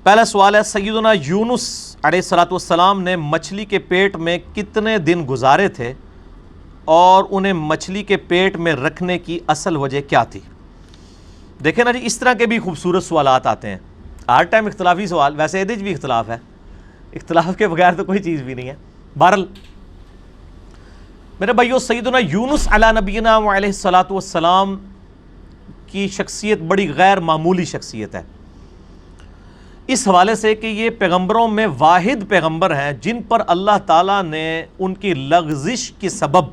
پہلا سوال ہے سیدنا یونس علیہ الصلوۃ والسلام نے مچھلی کے پیٹ میں کتنے دن گزارے تھے اور انہیں مچھلی کے پیٹ میں رکھنے کی اصل وجہ کیا تھی؟ دیکھیں نا جی، اس طرح کے بھی خوبصورت سوالات آتے ہیں ہر ٹائم، اختلافی سوال، ویسے ایدج بھی اختلاف ہے، اختلاف کے بغیر تو کوئی چیز بھی نہیں ہے۔ بہرحال میرے بھائیو، سیدنا یونس علی نبینا علیہ الصلوۃ والسلام کی شخصیت بڑی غیر معمولی شخصیت ہے، اس حوالے سے کہ یہ پیغمبروں میں واحد پیغمبر ہیں جن پر اللہ تعالیٰ نے ان کی لغزش کے سبب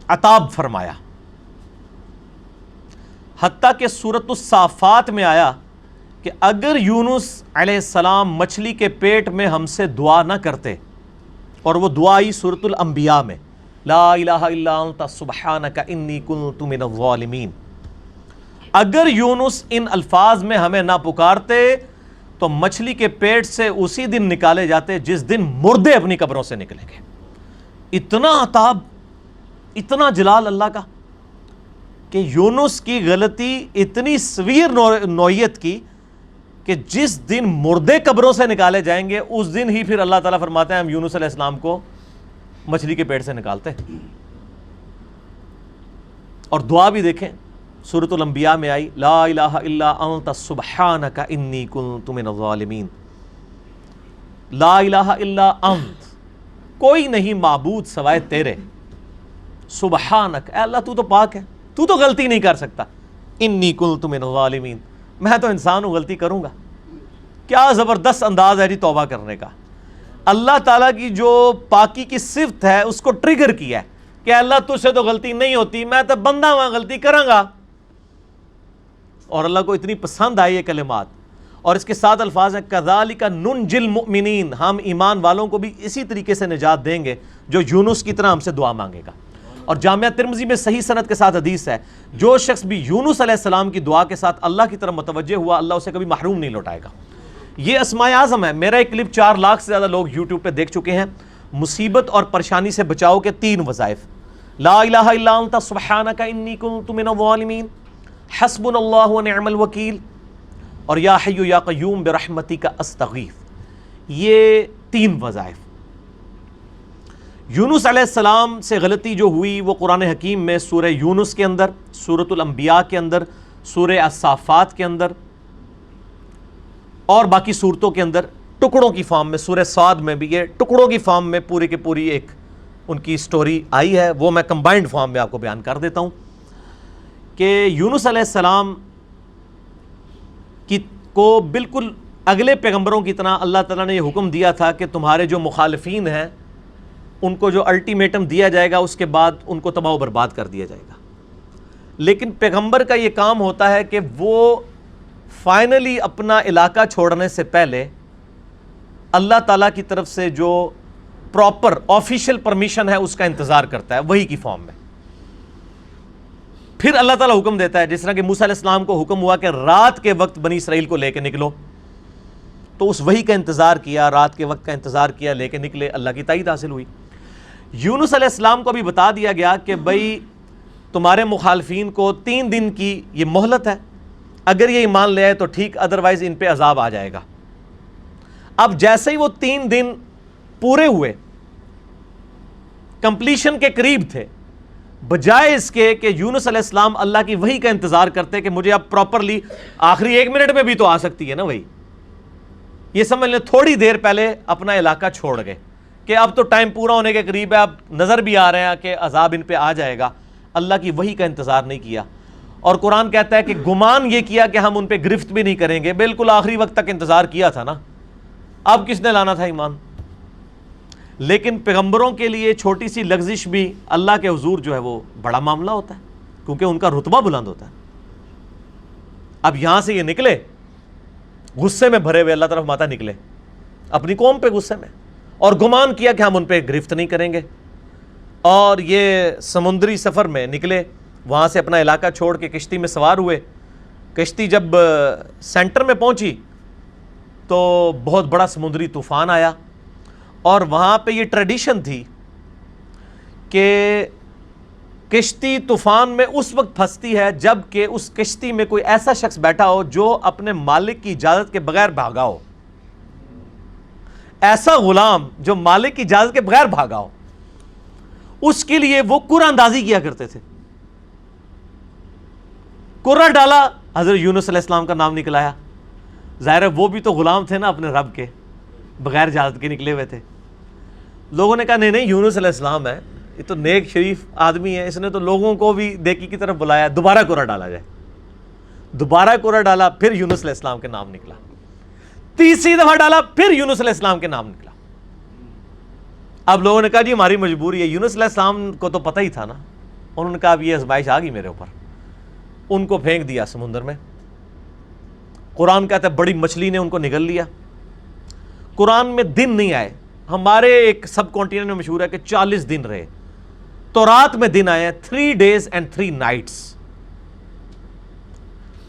عطاب فرمایا، حتیٰ کہ سورۃ الصافات میں آیا کہ اگر یونس علیہ السلام مچھلی کے پیٹ میں ہم سے دعا نہ کرتے، اور وہ دعا آئی سورۃ الانبیاء میں، لا الہ الا انت سبحانک انی کنت من الظالمین، اگر یونس ان الفاظ میں ہمیں نہ پکارتے تو مچھلی کے پیٹ سے اسی دن نکالے جاتے جس دن مردے اپنی قبروں سے نکلیں گے۔ اتنا عطاب، اتنا جلال اللہ کا کہ یونس کی غلطی اتنی سویر نوعیت کی کہ جس دن مردے قبروں سے نکالے جائیں گے اس دن ہی پھر اللہ تعالیٰ فرماتے ہیں ہم یونس علیہ السلام کو مچھلی کے پیٹ سے نکالتے ہیں۔ اور دعا بھی دیکھیں، سورۃ الانبیاء میں آئی، لا الہ الا انت سبحانک انی کنت من الظالمین، لا الہ الا انت، کوئی نہیں معبود سوائے تیرے، سبحانک، اے اللہ تو تو پاک ہے، تو تو غلطی نہیں کر سکتا، انی کنت من الظالمین، میں تو انسان ہوں، غلطی کروں گا۔ کیا زبردست انداز ہے جی توبہ کرنے کا، اللہ تعالیٰ کی جو پاکی کی صفت ہے اس کو ٹریگر کیا ہے کہ اللہ تجھ سے تو غلطی نہیں ہوتی، میں تو بندہ ہوں، غلطی کروں گا۔ اور اللہ کو اتنی پسند آئی یہ کلمات، اور اس کے ساتھ الفاظ ہیں کذالک ننجی المؤمنین، ہم ایمان والوں کو بھی اسی طریقے سے نجات دیں گے جو یونس کی طرح ہم سے دعا مانگے گا۔ اور جامعہ ترمذی میں صحیح سند کے ساتھ حدیث ہے، جو شخص بھی یونس علیہ السلام کی دعا کے ساتھ اللہ کی طرف متوجہ ہوا اللہ اسے کبھی محروم نہیں لوٹائے گا۔ یہ اسماء اعظم ہے، میرا ایک کلپ 4 لاکھ سے زیادہ لوگ یوٹیوب پہ دیکھ چکے ہیں۔ مصیبت اور پریشانی سے بچاؤ کے 3 وظائف، لا الہ الا انت سبحانک انی کنت من الظالمین، حسبنا اللہ ونعم الوکیل، اور یا حی یا قیوم برحمتک استغیث، یہ 3 وظائف۔ یونس علیہ السلام سے غلطی جو ہوئی وہ قرآن حکیم میں سورہ یونس کے اندر، سورۃ الانبیاء کے اندر، سورہ الصافات کے اندر اور باقی صورتوں کے اندر ٹکڑوں کی فارم میں، سورہ صاد میں بھی یہ ٹکڑوں کی فارم میں پوری کی پوری ایک ان کی سٹوری آئی ہے، وہ میں کمبائنڈ فارم میں آپ کو بیان کر دیتا ہوں کہ یونس علیہ السلام کو بالکل اگلے پیغمبروں کی طرح اللہ تعالیٰ نے یہ حکم دیا تھا کہ تمہارے جو مخالفین ہیں ان کو جو الٹیمیٹم دیا جائے گا اس کے بعد ان کو تباہ و برباد کر دیا جائے گا، لیکن پیغمبر کا یہ کام ہوتا ہے کہ وہ فائنلی اپنا علاقہ چھوڑنے سے پہلے اللہ تعالیٰ کی طرف سے جو پراپر آفیشیل پرمیشن ہے اس کا انتظار کرتا ہے، وہی کی فارم میں۔ پھر اللہ تعالیٰ حکم دیتا ہے، جس طرح کہ موسیٰ علیہ السلام کو حکم ہوا کہ رات کے وقت بنی اسرائیل کو لے کے نکلو، تو اس وحی کا انتظار کیا، رات کے وقت کا انتظار کیا، لے کے نکلے، اللہ کی تائید حاصل ہوئی۔ یونس علیہ السلام کو بھی بتا دیا گیا کہ بھئی تمہارے مخالفین کو 3 دن کی یہ مہلت ہے، اگر یہ ایمان لے آئے تو ٹھیک، ادروائز ان پہ عذاب آ جائے گا۔ اب جیسے ہی وہ 3 دن پورے ہوئے، کمپلیشن کے قریب تھے، بجائے اس کے کہ یونس علیہ السلام اللہ کی وحی کا انتظار کرتے کہ مجھے اب پراپرلی آخری 1 منٹ میں بھی تو آ سکتی ہے نا وحی، یہ سمجھ لیں تھوڑی دیر پہلے اپنا علاقہ چھوڑ گئے کہ اب تو ٹائم پورا ہونے کے قریب ہے، اب نظر بھی آ رہے ہیں کہ عذاب ان پہ آ جائے گا، اللہ کی وحی کا انتظار نہیں کیا۔ اور قرآن کہتا ہے کہ گمان یہ کیا کہ ہم ان پہ گرفت بھی نہیں کریں گے، بالکل آخری وقت تک انتظار کیا تھا نا، اب کس نے لانا تھا ایمان؟ لیکن پیغمبروں کے لیے چھوٹی سی لغزش بھی اللہ کے حضور جو ہے وہ بڑا معاملہ ہوتا ہے، کیونکہ ان کا رتبہ بلند ہوتا ہے۔ اب یہاں سے یہ نکلے غصے میں بھرے ہوئے، اللہ طرف ماتا نکلے اپنی قوم پہ غصے میں، اور گمان کیا کہ ہم ان پہ گرفت نہیں کریں گے، اور یہ سمندری سفر میں نکلے، وہاں سے اپنا علاقہ چھوڑ کے کشتی میں سوار ہوئے۔ کشتی جب سینٹر میں پہنچی تو بہت بڑا سمندری طوفان آیا، اور وہاں پہ یہ ٹریڈیشن تھی کہ کشتی طوفان میں اس وقت پھنستی ہے جب کہ اس کشتی میں کوئی ایسا شخص بیٹھا ہو جو اپنے مالک کی اجازت کے بغیر بھاگا ہو، ایسا غلام جو مالک کی اجازت کے بغیر بھاگا ہو، اس کے لیے وہ کرہ اندازی کیا کرتے تھے. کرہ ڈالا، حضرت یونس علیہ السلام کا نام نکل آیا. ظاہر ہے وہ بھی تو غلام تھے نا اپنے رب کے، بغیر اجازت کے نکلے ہوئے تھے. لوگوں نے کہا نہیں یونس علیہ السلام ہے، یہ تو نیک شریف آدمی ہے، اس نے تو لوگوں کو بھی نیکی کی طرف بلایا، دوبارہ کرہ ڈالا جائے. دوبارہ کرہ ڈالا، پھر یونس علیہ السلام کے نام نکلا. تیسری دفعہ ڈالا، پھر یونس علیہ السلام کے نام نکلا. اب لوگوں نے کہا جی ہماری مجبوری ہے. یونس علیہ السلام کو تو پتہ ہی تھا نا. انہوں نے کہا اب یہ آزمائش آ گئی میرے اوپر. ان کو پھینک دیا سمندر میں. قرآن کہتا ہے بڑی مچھلی نے ان کو نگل لیا. قرآن میں دن نہیں آئے. ہمارے ایک سب کانٹیننٹ میں مشہور ہے کہ 40 دن رہے. تورات میں دن آئے ہیں 3 days and 3 nights.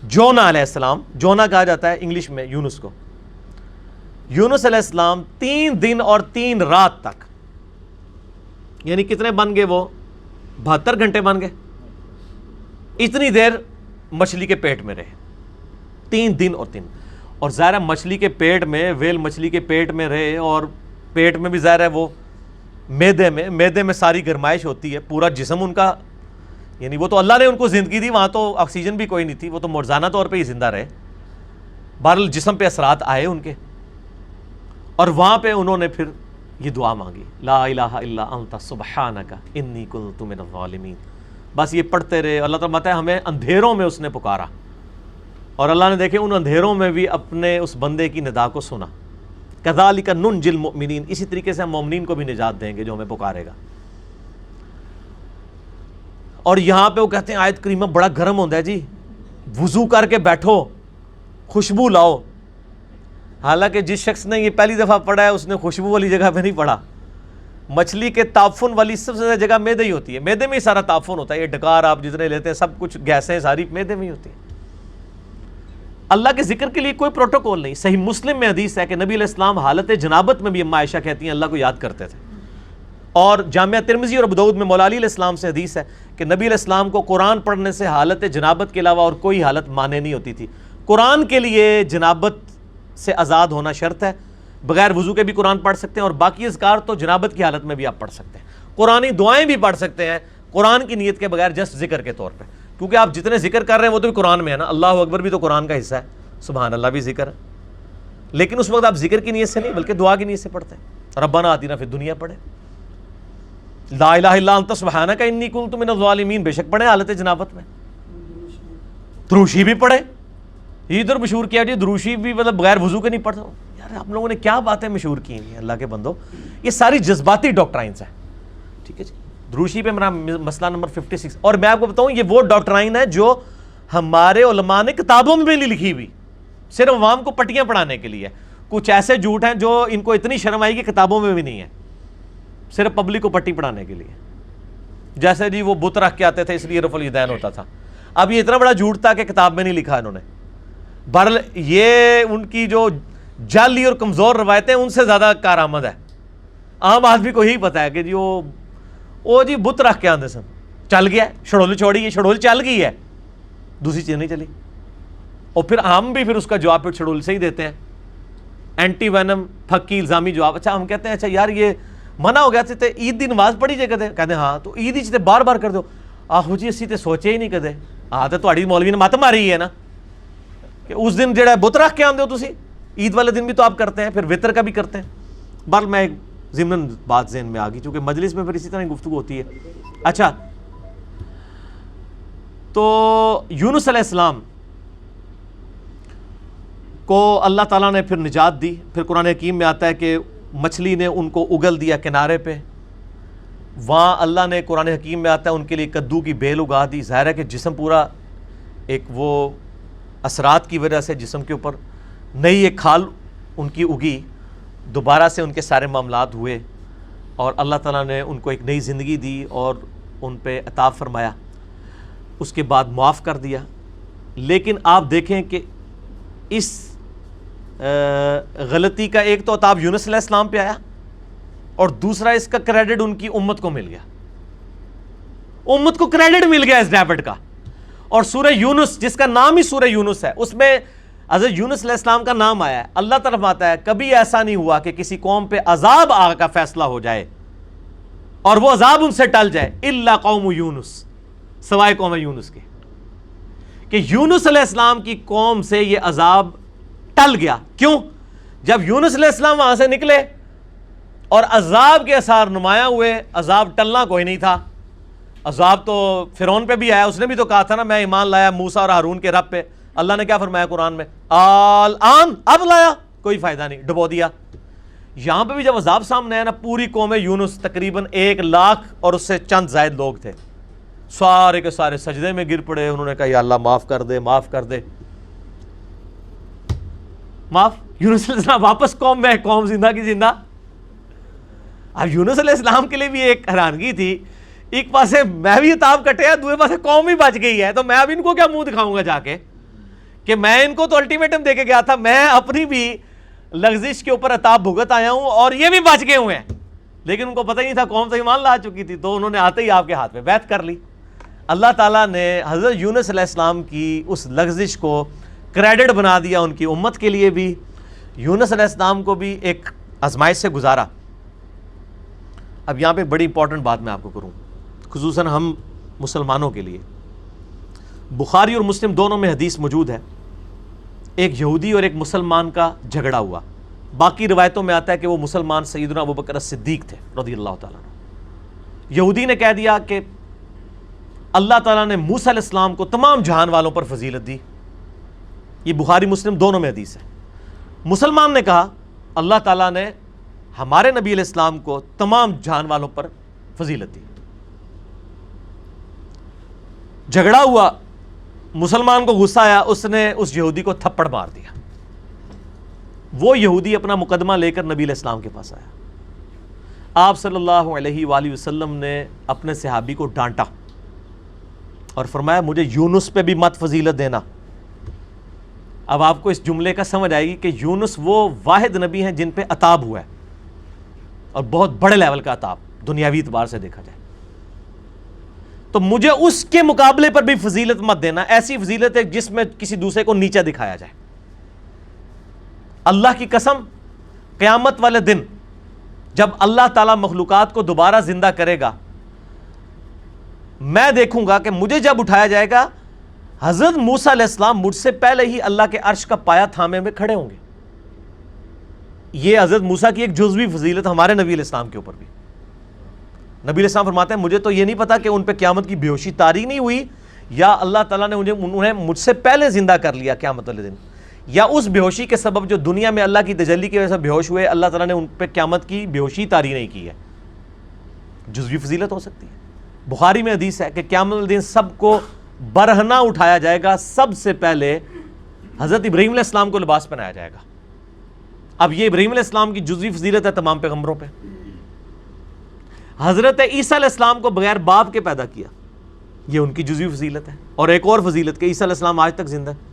جونا علیہ السلام، جونا کہا جاتا ہے انگلش میں یونس کو. یونس علیہ السلام 3 دن اور 3 رات تک، یعنی کتنے بن گئے وہ 72 گھنٹے بن گئے. اتنی دیر مچھلی کے پیٹ میں رہے، 3 دن اور 3. اور ظاہر ہے مچھلی کے پیٹ میں، ویل مچھلی کے پیٹ میں رہے، اور پیٹ میں بھی ظاہر ہے وہ میدے میں ساری گرمائش ہوتی ہے. پورا جسم ان کا، یعنی وہ تو اللہ نے ان کو زندگی دی، وہاں تو آکسیجن بھی کوئی نہیں تھی، وہ تو معجزانہ طور پہ ہی زندہ رہے. بہرحال جسم پہ اثرات آئے ان کے، اور وہاں پہ انہوں نے پھر یہ دعا مانگی، لا الہ الا انت سبحانک انی کنت من الظالمین. بس یہ پڑھتے رہے. اللہ تعالیٰ بتایا ہمیں اندھیروں میں اس نے پکارا، اور اللہ نے دیکھے ان اندھیروں میں بھی اپنے اس بندے کی ندا کو سنا. کذالک ننجی المؤمنین، اسی طریقے سے ہم مومنین کو بھی نجات دیں گے جو ہمیں پکارے گا. اور یہاں پہ وہ کہتے ہیں آیت کریمہ بڑا گرم ہوتا ہے جی، وضو کر کے بیٹھو، خوشبو لاؤ. حالانکہ جس شخص نے یہ پہلی دفعہ پڑھا ہے اس نے خوشبو والی جگہ پہ نہیں پڑھا. مچھلی کے تعفن والی سب سے زیادہ جگہ میدے ہی ہوتی ہے. میدے میں ہی سارا تعفن ہوتا ہے. یہ ڈکار آپ جتنے لیتے ہیں سب کچھ گیسیں ساری میدے میں ہی ہوتی ہیں. اللہ کے ذکر کے لیے کوئی پروٹوکول نہیں. صحیح مسلم میں حدیث ہے کہ نبی علیہ السلام حالت جنابت میں بھی اما عائشہ کہتی ہیں اللہ کو یاد کرتے تھے. اور جامعہ ترمذی اور ابو داؤد میں مولا علی علیہ السلام سے حدیث ہے کہ نبی علیہ السلام کو قرآن پڑھنے سے حالت جنابت کے علاوہ اور کوئی حالت مانے نہیں ہوتی تھی. قرآن کے لیے جنابت سے آزاد ہونا شرط ہے. بغیر وضو کے بھی قرآن پڑھ سکتے ہیں، اور باقی اذکار تو جنابت کی حالت میں بھی آپ پڑھ سکتے ہیں. قرآنی دعائیں بھی پڑھ سکتے ہیں قرآن کی نیت کے بغیر، جسٹ ذکر کے طور پہ. کیونکہ آپ جتنے ذکر کر رہے ہیں وہ تو بھی قرآن میں ہے نا. اللہ اکبر بھی تو قرآن کا حصہ ہے، سبحان اللہ بھی ذکر ہے. لیکن اس وقت آپ ذکر کی نیت سے نہیں بلکہ دعا کی نیت سے پڑھتے ہیں. ربنا آتنا فی الدنیا پڑھے، لا الہ الا انت سبحانک انی کنت من الظالمین بے شک پڑھے حالت جنابت میں. دروشی بھی پڑھے. ادھر مشہور کیا جی دروشی بھی مطلب بغیر وضو کے نہیں پڑھتا. یار آپ لوگوں نے کیا باتیں مشہور کی ہیں اللہ کے بندو. یہ ساری جذباتی ڈاکٹرائنس ہیں. ٹھیک ہے جی. دروشی پہ میرا مسئلہ نمبر 56. اور میں آپ کو بتاؤں یہ وہ ڈاکٹرائن ہے جو ہمارے علماء نے کتابوں میں بھی نہیں لکھی ہوئی، صرف عوام کو پٹیاں پڑھانے کے لیے. کچھ ایسے جھوٹ ہیں جو ان کو اتنی شرم آئی کہ کتابوں میں بھی نہیں ہے، صرف پبلک کو پٹی پڑھانے کے لیے. جیسے جی وہ بت رکھ کے آتے تھے اس لیے رفع الیدین ہوتا تھا. اب یہ اتنا بڑا جھوٹ تھا کہ کتاب میں نہیں لکھا انہوں نے. بہرحال یہ ان کی جو جعلی اور کمزور روایتیں ان سے زیادہ کارآمد ہے. عام آدمی کو یہی پتا ہے کہ جی وہ جی بت رکھ کے آتے سن، چل گیا شڑول چھوڑی، شڑول چل گئی ہے، دوسری چیز نہیں چلی. اور پھر ہم بھی پھر اس کا جواب پھر شڑول سے ہی دیتے ہیں، اینٹی وینم پھکی الزامی جواب. اچھا ہم کہتے ہیں اچھا یار یہ منع ہو گیا تھے عید دی نماز پڑھی جائے کدے، کہتے ہیں ہاں تو عید ہی بار بار کر دو. آہو جی اسی تے سوچے ہی نہیں کدے. ہاں تو تہاڈی مولوی نے مت ماری ہے نا کہ اس دن جڑا بت رکھ کے آندے ہو تسی، عید والے دن بھی تو آپ کرتے ہیں، پھر وطر کا بھی کرتے ہیں. بہرحال میں ایک ضمن بات ذہن میں آ گئی چونکہ مجلس میں پھر اسی طرح گفتگو ہوتی ہے. اچھا تو یونس علیہ السلام کو اللہ تعالیٰ نے پھر نجات دی. پھر قرآن حکیم میں آتا ہے کہ مچھلی نے ان کو اگل دیا کنارے پہ. وہاں اللہ نے قرآن حکیم میں آتا ہے ان کے لیے کدو کی بیل اگا دی. ظاہر ہے کہ جسم پورا ایک وہ اثرات کی وجہ سے جسم کے اوپر نئی ایک کھال ان کی اگی. دوبارہ سے ان کے سارے معاملات ہوئے اور اللہ تعالیٰ نے ان کو ایک نئی زندگی دی اور ان پہ عطا فرمایا. اس کے بعد معاف کر دیا. لیکن آپ دیکھیں کہ اس غلطی کا ایک تو عطاب یونس علیہ السلام پہ آیا اور دوسرا اس کا کریڈٹ ان کی امت کو مل گیا. امت کو کریڈٹ مل گیا اس ڈیبٹ کا. اور سورہ یونس جس کا نام ہی سورہ یونس ہے, اس میں حضرت یونس علیہ السلام کا نام آیا ہے. اللہ طرف آتا ہے کبھی ایسا نہیں ہوا کہ کسی قوم پہ عذاب آ کا فیصلہ ہو جائے اور وہ عذاب ان سے ٹل جائے, الا قوم یونس, سوائے قوم یونس کے, کہ یونس علیہ السلام کی قوم سے یہ عذاب ٹل گیا. کیوں؟ جب یونس علیہ السلام وہاں سے نکلے اور عذاب کے اثار نمایاں ہوئے, عذاب ٹلنا کوئی نہیں تھا. عذاب تو فرعون پہ بھی آیا, اس نے بھی تو کہا تھا نا میں ایمان لایا موسیٰ اور ہارون کے رب پہ. اللہ نے کیا فرمایا قرآن میں, الآن, اب لایا, کوئی فائدہ نہیں, ڈبو دیا. یہاں پہ بھی جب عذاب سامنے آیا نا, پوری قوم یونس تقریباً 1,00,000 اور اس سے چند زائد لوگ تھے, سارے کے سارے سجدے میں گر پڑے. انہوں نے کہا یا اللہ معاف کر دے, معاف کر دے, معاف. یونس علیہ السلام واپس قوم میں, قوم زندہ کی زندہ. اب یونس علیہ السلام کے لیے بھی ایک حیرانگی تھی, ایک پاسے میں بھی عتاب کٹیا, دوسرے پاسے قوم بھی بچ گئی ہے, تو میں اب ان کو کیا منہ دکھاؤں گا جا کے کہ میں ان کو تو الٹیمیٹم دے کے گیا تھا, میں اپنی بھی لغزش کے اوپر عتاب بھگت آیا ہوں اور یہ بھی بچ گئے ہوئے ہیں. لیکن ان کو پتہ ہی نہیں تھا, قوم تو ایمان لا چکی تھی, تو انہوں نے آتے ہی آپ کے ہاتھ میں بیعت کر لی. اللہ تعالیٰ نے حضرت یونس علیہ السلام کی اس لغزش کو کریڈٹ بنا دیا ان کی امت کے لیے بھی, یونس علیہ السلام کو بھی ایک آزمائش سے گزارا. اب یہاں پہ بڑی امپورٹنٹ بات میں آپ کو کروں, خصوصاً ہم مسلمانوں کے لیے. بخاری اور مسلم دونوں میں حدیث موجود ہے, ایک یہودی اور ایک مسلمان کا جھگڑا ہوا. باقی روایتوں میں آتا ہے کہ وہ مسلمان سیدنا ابوبکر صدیق تھے رضی اللہ تعالیٰ عنہ. یہودی نے کہہ دیا کہ اللہ تعالیٰ نے موسیٰ علیہ السلام کو تمام جہان والوں پر فضیلت دی. یہ بخاری مسلم دونوں میں حدیث ہے. مسلمان نے کہا اللہ تعالیٰ نے ہمارے نبی علیہ السلام کو تمام جہان والوں پر فضیلت دی. جھگڑا ہوا, مسلمان کو غصہ آیا, اس نے اس یہودی کو تھپڑ مار دیا. وہ یہودی اپنا مقدمہ لے کر نبی علیہ السلام کے پاس آیا. آپ صلی اللہ علیہ وآلہ وسلم نے اپنے صحابی کو ڈانٹا اور فرمایا مجھے یونس پہ بھی مت فضیلت دینا. اب آپ کو اس جملے کا سمجھ آئے گی کہ یونس وہ واحد نبی ہیں جن پہ عطاب ہوا ہے, اور بہت بڑے لیول کا عطاب دنیاوی اعتبار سے دیکھا جائے. تو مجھے اس کے مقابلے پر بھی فضیلت مت دینا, ایسی فضیلت ہے جس میں کسی دوسرے کو نیچا دکھایا جائے. اللہ کی قسم, قیامت والے دن جب اللہ تعالیٰ مخلوقات کو دوبارہ زندہ کرے گا, میں دیکھوں گا کہ مجھے جب اٹھایا جائے گا, حضرت موسیٰ علیہ السلام مجھ سے پہلے ہی اللہ کے عرش کا پایا تھامے میں کھڑے ہوں گے. یہ حضرت موسیٰ کی ایک جزوی فضیلت ہمارے نبی علیہ السلام کے اوپر بھی. نبی علیہ السلام فرماتے ہیں مجھے تو یہ نہیں پتا کہ ان پہ قیامت کی بے ہوشی طاری نہیں ہوئی, یا اللہ تعالیٰ نے انہیں مجھ سے پہلے زندہ کر لیا قیامت والے دن, یا اس بے ہوشی کے سبب جو دنیا میں اللہ کی تجلی کی وجہ سے بے ہوش ہوئے, اللہ تعالیٰ نے ان پہ قیامت کی بے ہوشی طاری نہیں کی ہے. جزوی فضیلت ہو سکتی ہے. بخاری میں حدیث ہے کہ قیامت والے دن سب کو برہنہ اٹھایا جائے گا, سب سے پہلے حضرت ابراہیم علیہ السلام کو لباس پہنایا جائے گا. اب یہ ابراہیم علیہ السلام کی جزوی فضیلت ہے تمام پیغمبروں پہ. حضرت عیسیٰ علیہ السلام کو بغیر باپ کے پیدا کیا, یہ ان کی جزوی فضیلت ہے. اور ایک اور فضیلت کہ عیسیٰ علیہ السلام آج تک زندہ ہے,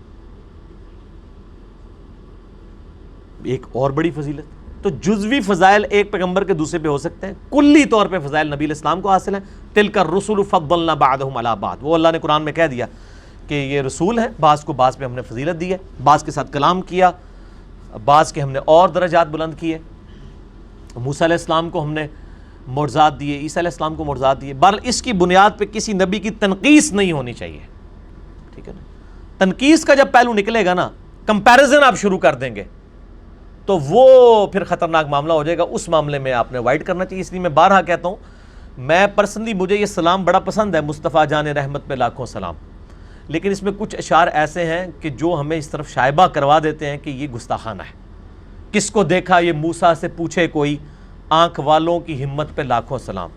ایک اور بڑی فضیلت. تو جزوی فضائل ایک پیغمبر کے دوسرے پہ ہو سکتے ہیں, کلی طور پہ فضائل نبی علیہ السلام کو حاصل ہیں. تلک الرسل فضلنا بعضهم علی بعض, وہ اللہ نے قرآن میں کہہ دیا کہ یہ رسول ہیں, بعض کو بعض پہ ہم نے فضیلت دی ہے, بعض کے ساتھ کلام کیا, بعض کے ہم نے اور درجات بلند کیے. موسیٰ علیہ السلام کو ہم نے معجزات دیے, عیسیٰ علیہ السلام کو معجزات دیے. بہرحال اس کی بنیاد پہ کسی نبی کی تنقیص نہیں ہونی چاہیے, ٹھیک ہے نا. تنقیص کا جب پہلو نکلے گا نا, کمپیریزن آپ شروع کر دیں گے, تو وہ پھر خطرناک معاملہ ہو جائے گا. اس معاملے میں آپ نے اوائڈ کرنا چاہیے. اس لیے میں بارہا کہتا ہوں, میں پرسنلی مجھے یہ سلام بڑا پسند ہے, مصطفیٰ جان رحمت پہ لاکھوں سلام, لیکن اس میں کچھ اشعار ایسے ہیں کہ جو ہمیں اس طرف شائبہ کروا دیتے ہیں کہ یہ گستاخانہ ہے. کس کو دیکھا یہ موسیٰ سے پوچھے کوئی, آنکھ والوں کی ہمت پہ لاکھوں سلام.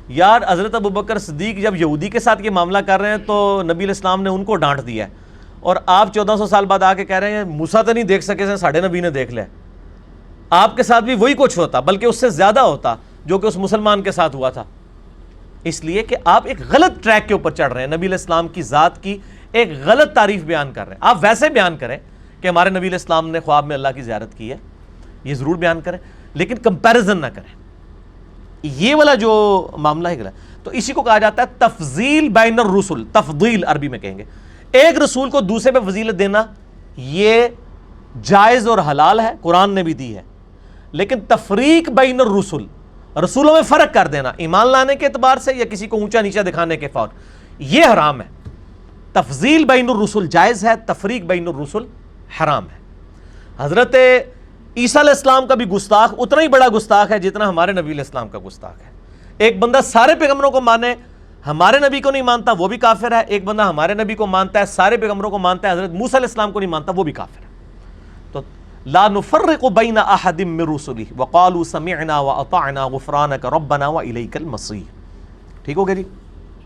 یار حضرت ابوبکر صدیق جب یہودی کے ساتھ یہ معاملہ کر رہے ہیں تو نبی علیہ السلام نے ان کو ڈانٹ دیا ہے, اور آپ 1400 سال بعد آ کے کہہ رہے ہیں موسیٰ تو نہیں دیکھ سکے, ساڑھے نبی نے دیکھ لیا. آپ کے ساتھ بھی وہی کچھ ہوتا, بلکہ اس سے زیادہ ہوتا جو کہ اس مسلمان کے ساتھ ہوا تھا. اس لیے کہ آپ ایک غلط ٹریک کے اوپر چڑھ رہے ہیں, نبی علیہ السلام کی ذات کی ایک غلط تعریف بیان کر رہے ہیں. آپ ویسے بیان کریں کہ ہمارے نبی علیہ السلام نے خواب میں اللہ کی زیارت کی ہے, یہ ضرور بیان کریں, لیکن کمپیریزن نہ کریں. یہ والا جو معاملہ ہے, تو اسی کو کہا جاتا ہے تفضیل بین الرسل، تفضیل عربی میں کہیں گے. ایک رسول کو دوسرے پہ فضیلت دینا یہ جائز اور حلال ہے، قرآن نے بھی دی ہے. لیکن تفریق بین الرسل، رسولوں میں فرق کر دینا ایمان لانے کے اعتبار سے یا کسی کو اونچا نیچا دکھانے کے فور، یہ حرام ہے. تفضیل بین الرسل جائز ہے، تفریق بین الرسل حرام ہے. حضرت عیسیٰ علیہ السلام کا بھی گستاخ اتنا ہی بڑا گستاخ ہے جتنا ہمارے نبی علیہ السلام کا گستاخ ہے. ایک بندہ سارے پیغمبروں کو مانے، ہمارے نبی کو نہیں مانتا، وہ بھی کافر ہے. ایک بندہ ہمارے نبی کو مانتا ہے، سارے پیغمبروں کو مانتا ہے، حضرت موسیٰ علیہ السلام کو نہیں مانتا، وہ بھی کافر ہے. تو لا نفرق بین احد من رسلہ وقالوا سمعنا واطعنا غفرانک ربنا والیک المصیر. ٹھیک ہو گیا جی.